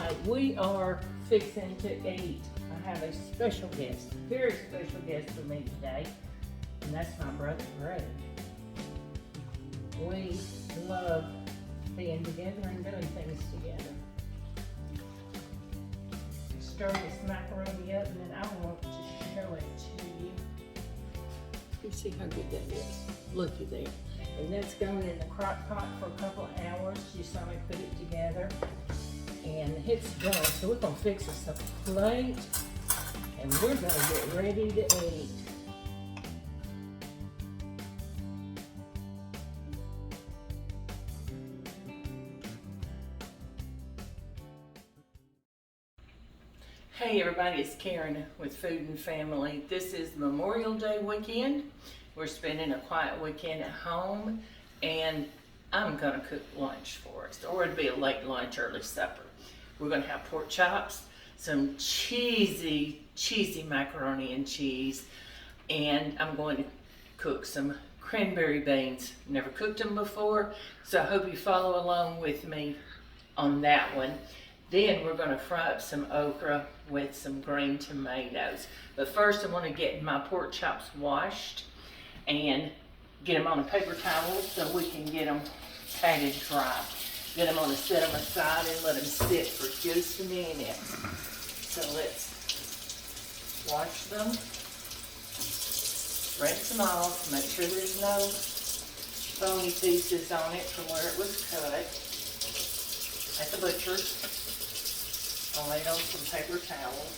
right, we are fixing to eat. I have a special guest, very special guest for me today, and that's my brother Ray. We love being together and doing things together. Stir this macaroni up, and then I want to show it to you. You see how good that is. Looky there. And that's going in the crock pot for a couple of hours. You saw me put it together. And it's done. So we're gonna fix us a plate and we're gonna get ready to eat. Hey everybody, it's Karen with Food and Family. This is Memorial Day weekend. We're spending a quiet weekend at home, and I'm gonna cook lunch for us, or it'll be a late lunch, early supper. We're gonna have pork chops, some cheesy macaroni and cheese, and I'm going to cook some cranberry beans. Never cooked them before, so I hope you follow along with me on that one. Then we're going to fry up some okra with some green tomatoes. But first I want to get my pork chops washed and get them on a paper towel so we can get them patted dry. Then I'm going to set them aside and let them sit for just a minute. So let's wash them, rinse them off, make sure there's no bony pieces on it from where it was cut at the butcher's. I'll lay it on some paper towels.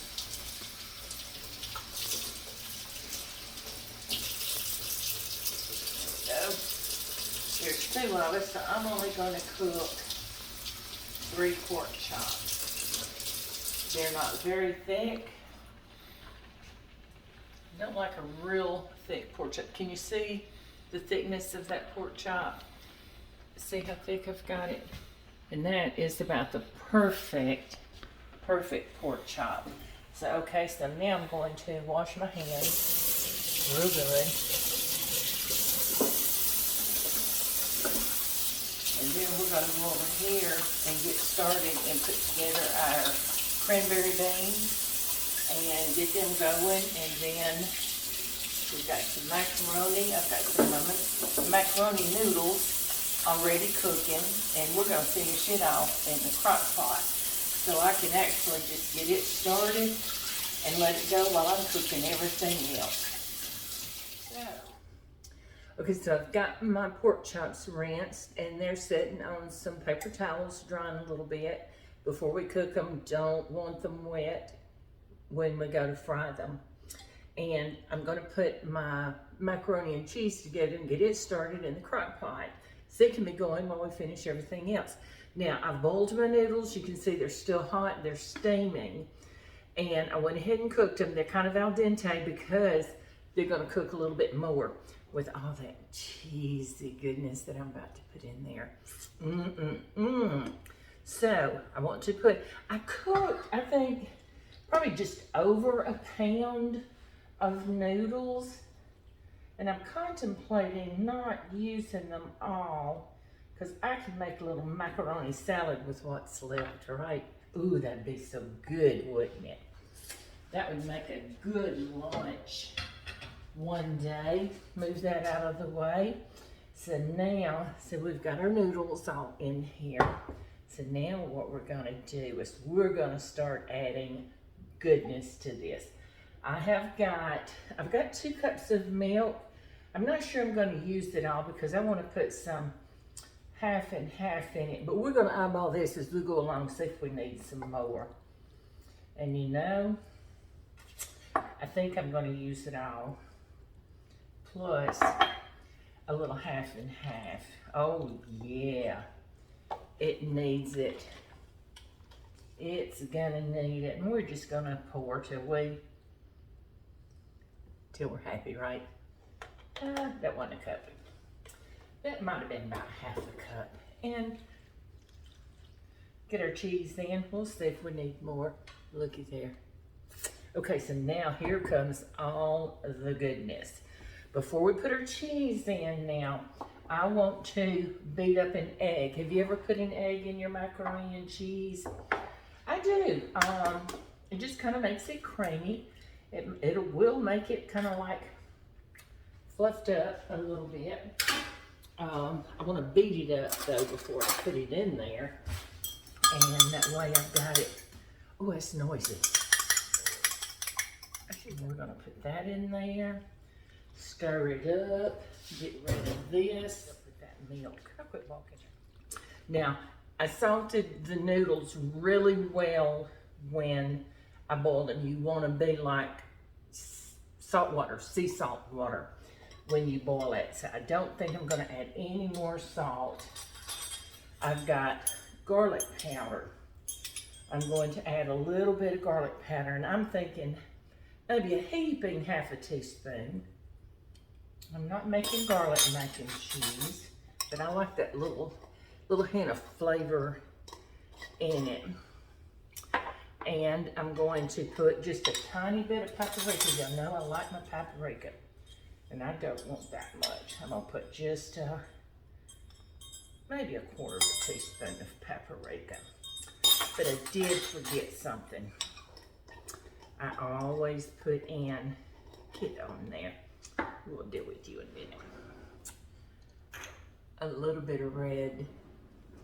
There we go. There's two of us, so I'm only going to cook 3 pork chops. They're not very thick. I don't like a real thick pork chop. Can you see the thickness of that pork chop? See how thick I've got it? And that is about the perfect pork chop. So, okay, so now I'm going to wash my hands real good. And then we're going to go over here and get started and put together our cranberry beans and get them going. And then we've got some macaroni. I've got some macaroni noodles already cooking, and we're going to finish it off in the crock pot. So I can actually just get it started and let it go while I'm cooking everything else. So I've got my pork chops rinsed and they're sitting on some paper towels drying a little bit. Before we cook them, don't want them wet when we go to fry them. And I'm going to put my macaroni and cheese together and get it started in the crock pot. So it can be going while we finish everything else. Now, I've boiled my noodles. You can see they're still hot. They're steaming. And I went ahead and cooked them. They're kind of al dente because they're going to cook a little bit more with all that cheesy goodness that I'm about to put in there. So, I want to put, I cooked, I think, probably just over a pound of noodles. And I'm contemplating not using them all, because I can make a little macaroni salad with what's left, right? Ooh, that'd be so good, wouldn't it? That would make a good lunch one day. Move that out of the way. So now, we've got our noodles all in here. So now what we're gonna do is we're gonna start adding goodness to this. I've got 2 cups of milk. I'm not sure I'm gonna use it all because I wanna put some half and half in it, but we're going to eyeball this as we go along, see if we need some more. And you know, I think I'm going to use it all, plus a little half and half. Oh yeah, it needs it. It's gonna need it, and we're just gonna pour till we're happy, right? That wasn't a cup. That might have been about half a cup. And get our cheese in. We'll see if we need more. Looky there. Okay, so now here comes all the goodness. Before we put our cheese in now, I want to beat up an egg. Have you ever put an egg in your macaroni and cheese? I I do. It just kind of makes it creamy. It will make it kind of like fluffed up a little bit. I want to beat it up though before I put it in there. And that way I've got it. Oh, it's noisy. We're going to put that in there. Stir it up. Get rid of this. Put that milk. I'll quit walking. Now, I salted the noodles really well when I boiled them. You want to be like salt water, sea salt water when you boil it. So I don't think I'm going to add any more salt. I've got garlic powder. I'm going to add a little bit of garlic powder, and I'm thinking maybe a heaping half a teaspoon. I'm not making garlic mac and cheese, but I like that little hint of flavor in it. And I'm going to put just a tiny bit of paprika. Y'all know I like my paprika, and I don't want that much. I'm gonna put just maybe a quarter of a teaspoon of paprika. But I did forget something. I always put in, get on there. We'll deal with you in a minute. A little bit of red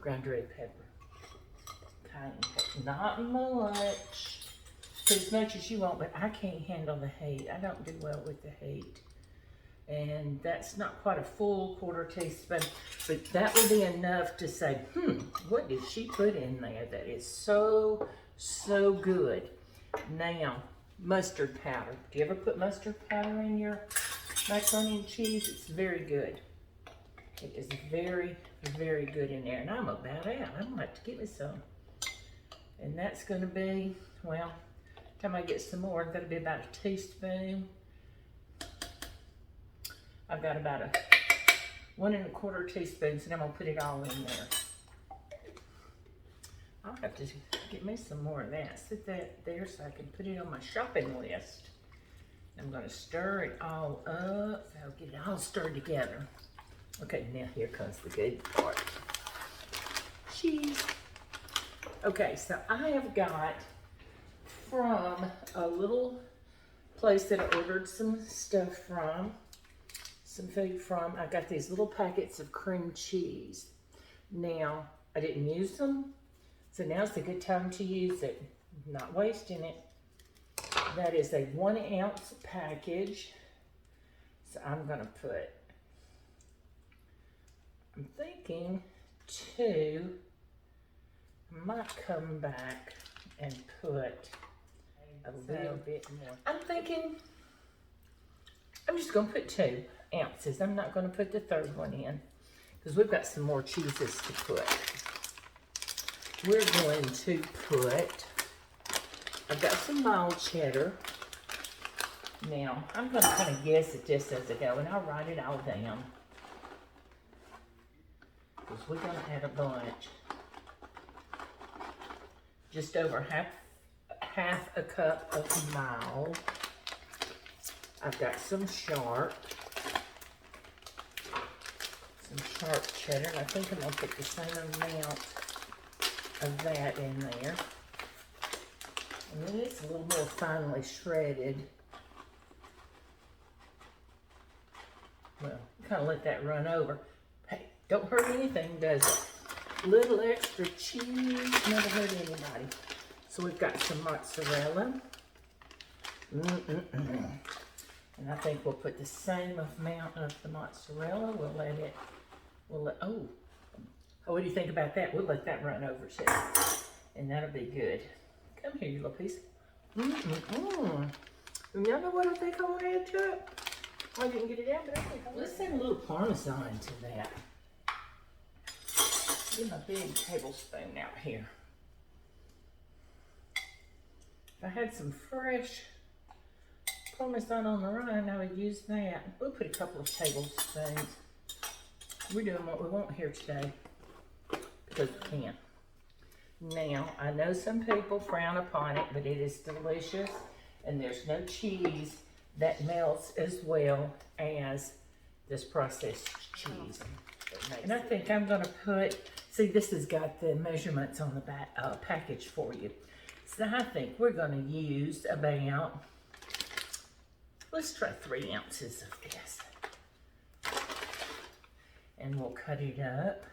ground red pepper. Cayenne pepper. Not much. Put as much as you want, but I can't handle the heat. I don't do well with the heat. And that's not quite a full quarter teaspoon, but that would be enough to say, what did she put in there that is so, so good? Now, mustard powder. Do you ever put mustard powder in your macaroni and cheese? It's very good. It is very, very good in there. And I'm about out. I'm gonna have to get me some. And that's gonna be, well, time I get some more, that'll be about a teaspoon. I've got about a 1 1/4 teaspoons, and I'm gonna put it all in there. I'll have to get me some more of that. Sit that there so I can put it on my shopping list. I'm gonna stir it all up, so I'll get it all stirred together. Okay, now here comes the good part. Cheese. Okay, so I have got from a little place that I ordered some stuff from, some food from. I got these little packets of cream cheese. Now, I didn't use them, so now's a good time to use it. Not wasting it. That is a 1 ounce package. So I'm gonna put, I'm thinking 2. I might come back and put a little bit more. I'm thinking, I'm just gonna put 2 ounces. I'm not gonna put the third one in because we've got some more cheeses to put. We're going to put, I've got some mild cheddar. Now, I'm gonna kind of guess at this as I go, and I'll write it all down because we're gonna add a bunch. Just over half a cup of mild. I've got some sharp cheddar, and I think I'm gonna put the same amount of that in there. And then it's a little more finely shredded. Well, kind of let that run over. Hey, don't hurt anything, does it? Little extra cheese, never hurt anybody. So we've got some mozzarella. And I think we'll put the same amount of the mozzarella. Oh, what do you think about that? We'll let that run over too. And that'll be good. Come here, you little piece. Y'all know what I think I want to add to it? I didn't get it out, but I think let's add a little parmesan to that. Get my big tablespoon out here. If I had some fresh parmesan on the rind, I would use that. We'll put a couple of tablespoons. We're doing what we want here today because we can. Now, I know some people frown upon it, but it is delicious, and there's no cheese that melts as well as this processed cheese. And I think I'm gonna put, see, this has got the measurements on the back package for you. So I think we're gonna use about, let's try 3 ounces of this. And we'll cut it up.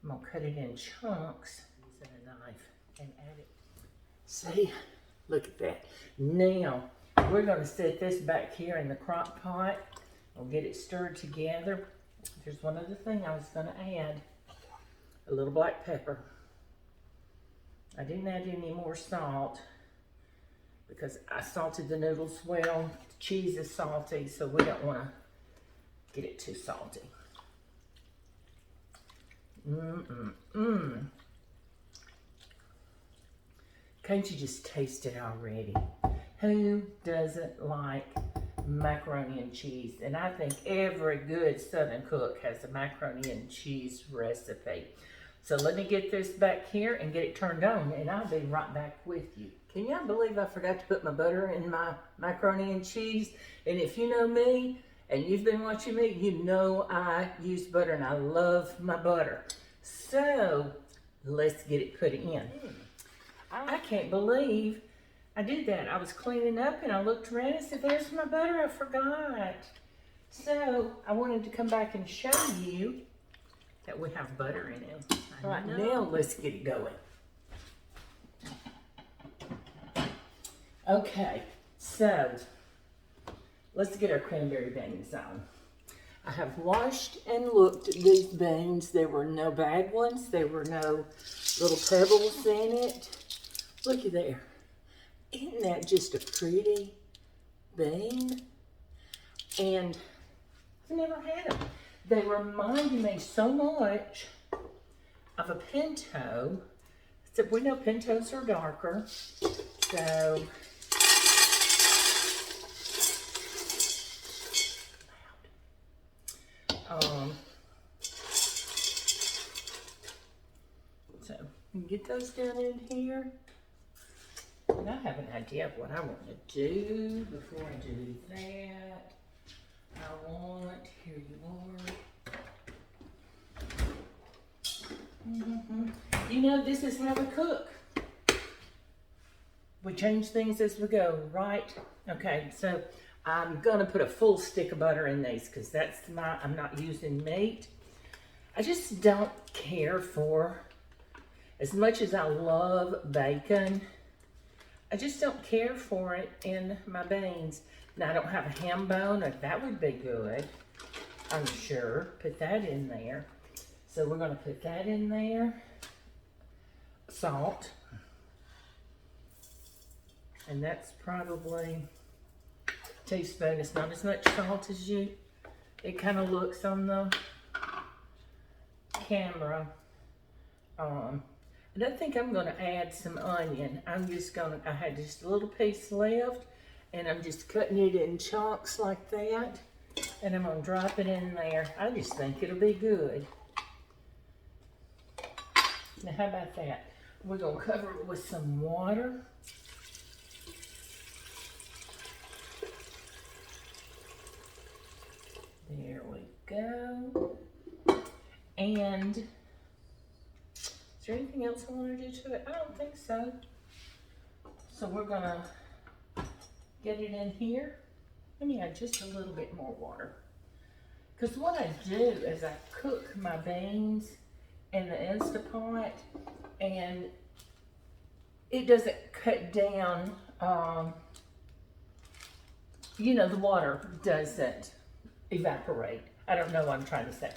I'm gonna cut it in chunks using a knife and add it. See, look at that. Now, we're gonna set this back here in the crock pot. We'll get it stirred together. There's one other thing I was gonna add. A little black pepper. I didn't add any more salt because I salted the noodles well. The cheese is salty, so we don't wanna get it too salty. Can't you just taste it already? Who doesn't like macaroni and cheese? And I think every good Southern cook has a macaroni and cheese recipe. So let me get this back here and get it turned on, and I'll be right back with you. Can y'all believe I forgot to put my butter in my macaroni and cheese? And if you know me, and you've been watching me, you know I use butter and I love my butter. So let's get it put in. I can't believe I did that. I was cleaning up and I looked around and said, there's my butter, I forgot. So I wanted to come back and show you that we have butter in it. All right, now let's get it going. Okay, so let's get our cranberry beans on. I have washed and looked at these beans. There were no bad ones. There were no little pebbles in it. Looky there. Isn't that just a pretty bean? And I've never had them. They remind me so much of a pinto, except we know pintos are darker. So so you get those down in here. And I have an idea of what I want to do before I do that. Here you are. You know, this is how we cook. We change things as we go, right? Okay, so I'm gonna put a full stick of butter in these because I'm not using meat. I just don't care for, as much as I love bacon, I just don't care for it in my beans. Now I don't have a ham bone, or that would be good, I'm sure. Put that in there. So we're gonna put that in there. Salt. And that's probably a teaspoon. It's not as much salt as it kind of looks on the camera. I don't think I'm gonna add some onion. I had just a little piece left, and I'm just cutting it in chunks like that, and I'm gonna drop it in there. I just think it'll be good. Now how about that? We're gonna cover it with some water. There we go. And is there anything else I want to do to it? I don't think so. So we're gonna get it in here. Let me add just a little bit more water. Because what I do is I cook my beans in the Instapot, and it doesn't cut down, you know, the water doesn't evaporate. I don't know what I'm trying to say.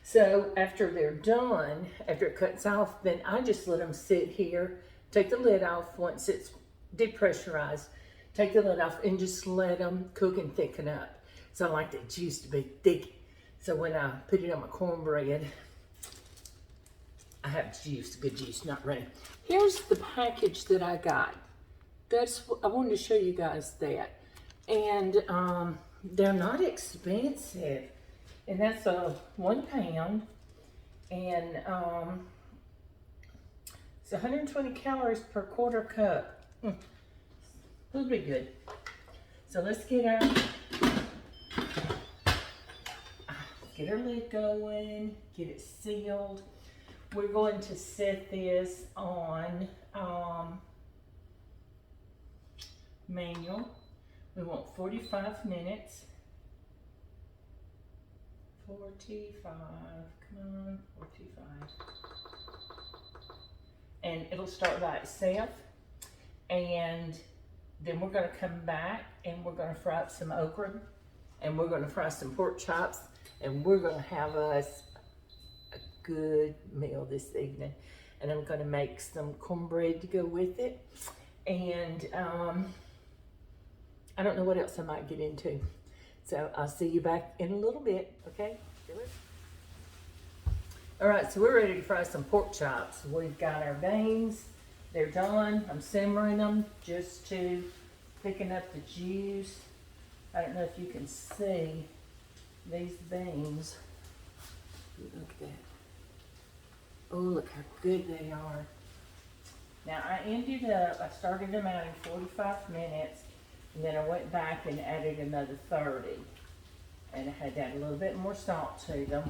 So after they're done, after it cuts off, then I just let them sit here, take the lid off once it's depressurized, take the lid off and just let them cook and thicken up. So I like the juice to be thick. So when I put it on my cornbread, I have juice, good juice, not ready. Here's the package that I got. I wanted to show you guys that. And they're not expensive. And that's 1 pound. And it's 120 calories per quarter cup. It'll be good. So let's get our lid going, get it sealed. We're going to set this on manual. We want 45 minutes. 45, come on, 45. And it'll start by itself. And then we're gonna come back and we're gonna fry up some okra and we're gonna fry some pork chops and we're gonna have us a good meal this evening. And I'm gonna make some cornbread to go with it. And I don't know what else I might get into. So I'll see you back in a little bit, okay? Do it. All right, so we're ready to fry some pork chops. We've got our veins. They're done. I'm simmering them just to thicken up the juice. I don't know if you can see these veins. Look at that. Oh, look how good they are. Now I started them out in 45 minutes, and then I went back and added another 30. And I had to add a little bit more salt to them.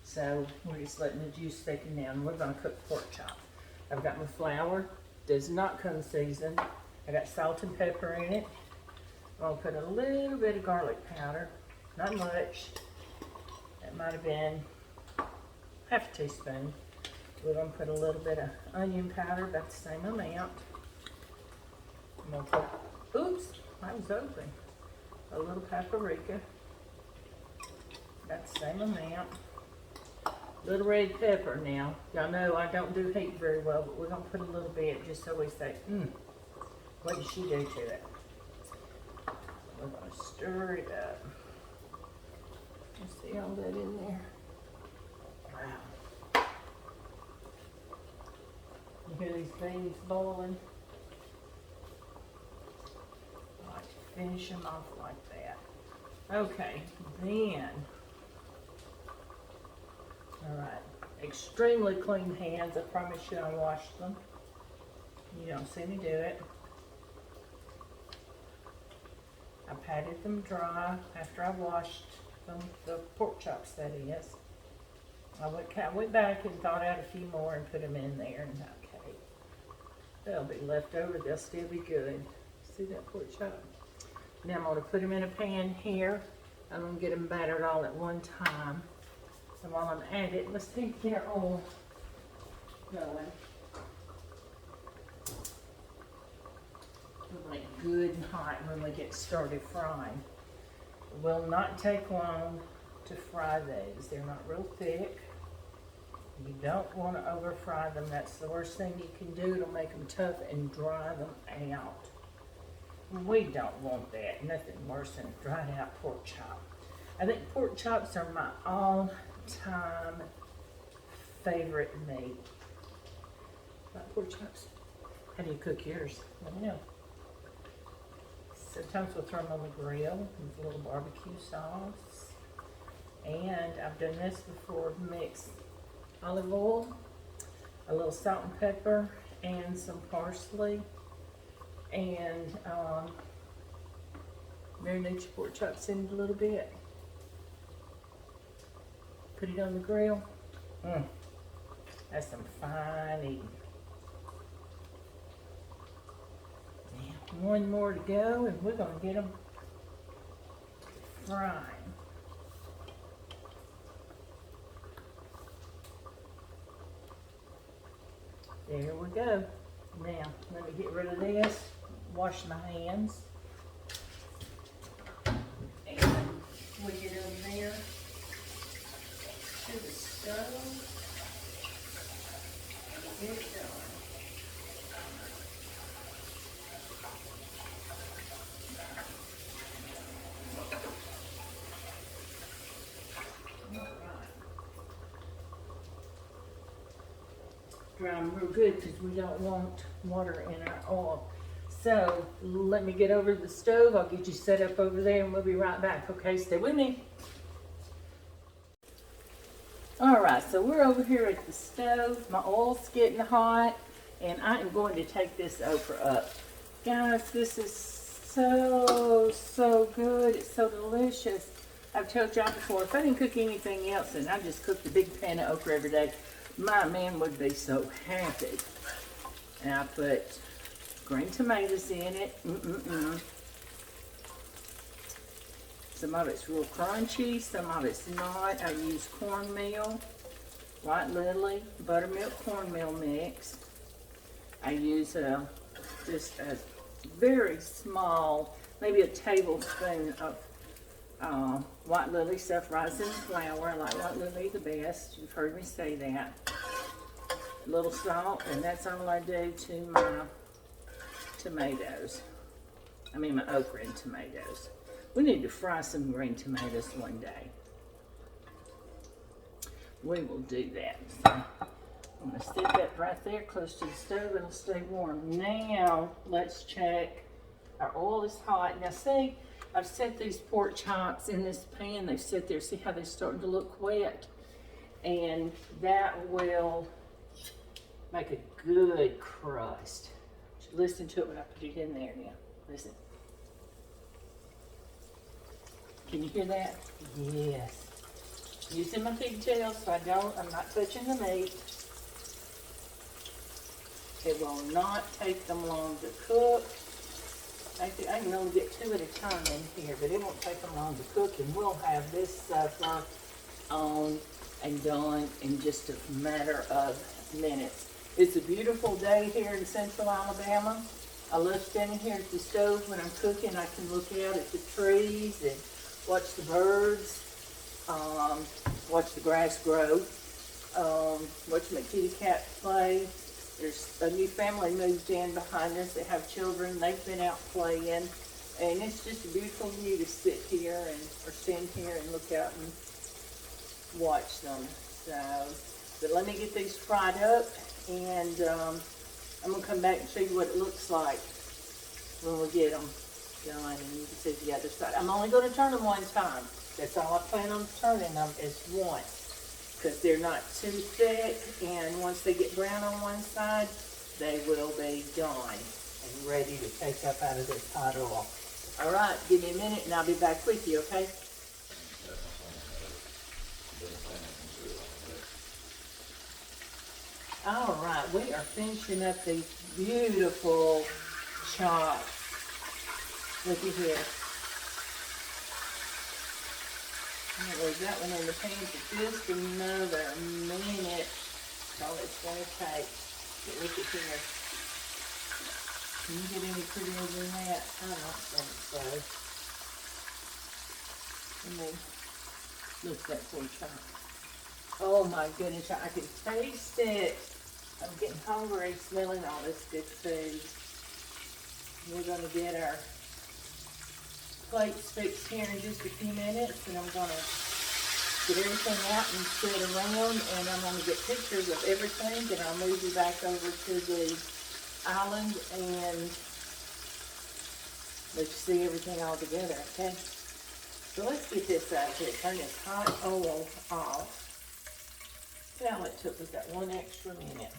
So we're just letting the juice thicken down. We're gonna cook pork chop. I've got my flour, does not come seasoned. I got salt and pepper in it. I'm gonna put a little bit of garlic powder, not much. That might have been half a teaspoon. We're gonna put a little bit of onion powder, about the same amount. I'm gonna put, oops, that was open. A little paprika, about the same amount. Little red pepper now. Y'all know I don't do heat very well, but we're gonna put a little bit just so we say, what did she do to it? We're gonna stir it up. You see all that in there? Wow. You hear these beans boiling? Like finish them off like that. Okay, then. All right, extremely clean hands. I promise you I washed them. You don't see me do it. I patted them dry after I washed them, the pork chops that is. I went back and thawed out a few more and put them in there, and okay. They'll be left over, they'll still be good. See that pork chop? Now I'm gonna put them in a pan here. I'm gonna get them battered all at one time. So while I'm at it, let's keep their oil going. It'll be good and hot when we get started frying. It will not take long to fry these. They're not real thick. You don't want to over fry them. That's the worst thing you can do. It'll make them tough and dry them out. We don't want that. Nothing worse than a dried out pork chop. I think pork chops are my all-time favorite meat. Like pork chops. How do you cook yours? Let me know. Sometimes we'll throw them on the grill with a little barbecue sauce. And I've done this before, mix olive oil, a little salt and pepper, and some parsley. And marinate your pork chops in it a little bit. Put it on the grill. That's some fine eating. Now, one more to go, and we're gonna get them frying. There we go. Now, let me get rid of this. Wash my hands. And we get over there to the stove and get it done. Dry them real good because we don't want water in our oil. So let me get over to the stove. I'll get you set up over there and we'll be right back. Okay, stay with me. All right, so we're over here at the stove. My oil's getting hot and I am going to take this okra up. Guys, this is so good. It's so delicious. I've told y'all before, if I didn't cook anything else and I just cooked a big pan of okra every day, my man would be so happy. And I put green tomatoes in it. Some of it's real crunchy, some of it's not. I use cornmeal, White Lily, buttermilk cornmeal mix. I use just a very small, maybe a tablespoon of White Lily self-rising flour. I like White Lily the best. You've heard me say that. A little salt, and that's all I do to my tomatoes. I mean my okra and tomatoes. We need to fry some green tomatoes one day. We will do that. So I'm going to stick that right there close to the stove. It'll stay warm. Now let's check. Our oil is hot. Now see, I've set these pork chops in this pan. They sit there. See how they're starting to look wet? And that will make a good crust. Listen to it when I put it in there now. Listen. Can you hear that? Yes. Using my pigtails so I'm not touching the meat. It will not take them long to cook. I can only get 2 at a time in here, but it won't take them long to cook, and we'll have this supper on and done in just a matter of minutes. It's a beautiful day here in Central Alabama. I love standing here at the stove when I'm cooking. I can look out at the trees and watch the birds, watch the grass grow, watch my kitty cat play. There's a new family moved in behind us that have children. They've been out playing, and it's just a beautiful view to sit here or stand here and look out and watch them. So, but let me get these fried up, and I'm gonna come back and show you what it looks like when we get them done, and you can see the other side. I'm only going to turn them one time. That's all I plan on turning them is once, because they're not too thick, and once they get brown on one side, they will be done and ready to take up out of this hot oil. All right, give me a minute and I'll be back with you, okay? All right, we are finishing up these beautiful chops. Looky here. I'm going to leave that one in the pan for just another minute. That's all it's going to take. But look at here. Can you get any prettier than that? I don't think so. Let me look at that pork chop. Oh my goodness, I can taste it. I'm getting hungry smelling all this good food. We're going to get our plates fixed here in just a few minutes, and I'm going to get everything out and set it around, and I'm going to get pictures of everything, and I'll move you back over to the island and let you see everything all together, okay? So let's get this out here. Turn this hot oil off. See how it took us that one extra minute.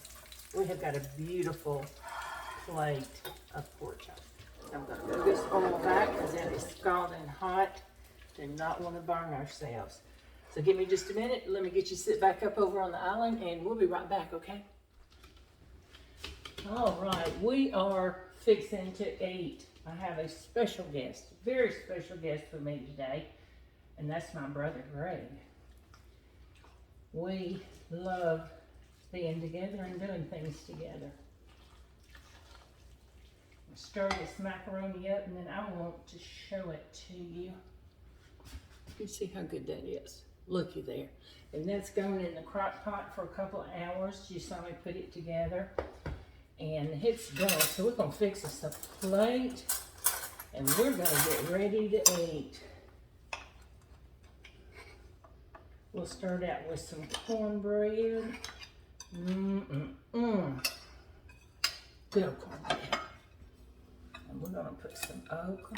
We have got a beautiful plate of pork chops. I'm going to move this oil back because it is scalding hot. Do not want to burn ourselves. So give me just a minute. Let me get you sit back up over on the island, and we'll be right back, okay? All right, we are fixing to eat. I have a special guest, very special guest for me today, and that's my brother, Greg. We love being together and doing things together. Stir this macaroni up, and then I want to show it to you. You can see how good that is. Looky there. And that's going in the crock pot for a couple of hours. You saw me put it together. And it's done. So we're going to fix us a plate, and we're going to get ready to eat. We'll start out with some cornbread. Good old cornbread. And we're going to put some okra.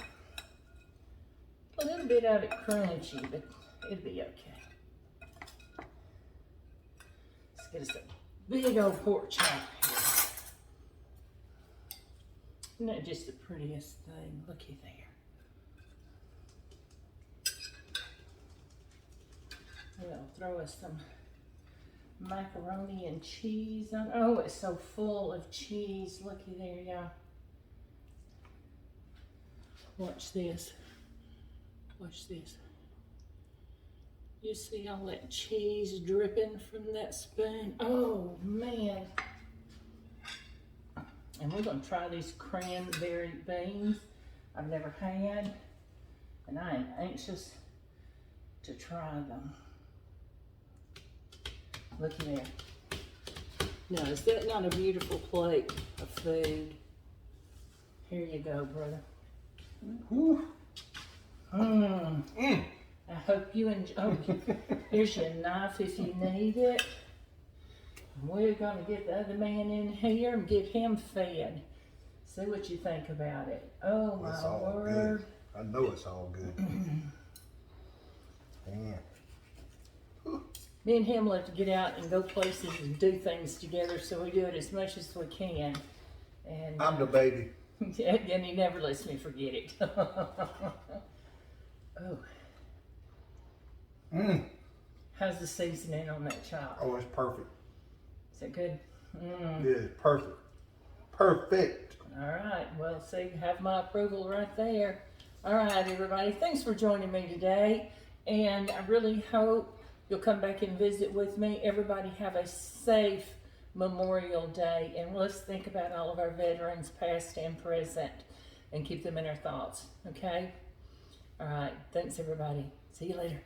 A little bit of it crunchy, but it'll be okay. Let's get us a big old pork chop here. Isn't that just the prettiest thing? Looky there. We'll throw us some macaroni and cheese on. Oh, it's so full of cheese. Looky there, y'all. Watch this. Watch this. You see all that cheese dripping from that spoon? Oh, man. And we're going to try these cranberry beans I've never had. And I am anxious to try them. Look at there. Now, is that not a beautiful plate of food? Here you go, brother. I hope you enjoy. Oh, here's your knife if you need it. We're going to get the other man in here and get him fed. See what you think about it. Oh, It's my all word. good. I know it's all good. Damn. Me and him love to get out and go places and do things together, so we do it as much as we can. And I'm the baby. and he never lets me forget it. Oh. How's the seasoning on that chop? Oh, it's perfect. Is it good? It is perfect. Perfect. All right. Well, see, have my approval right there. All right, everybody. Thanks for joining me today. And I really hope you'll come back and visit with me. Everybody have a safe Memorial Day. And let's think about all of our veterans, past and present, and keep them in our thoughts. Okay? All right. Thanks, everybody. See you later.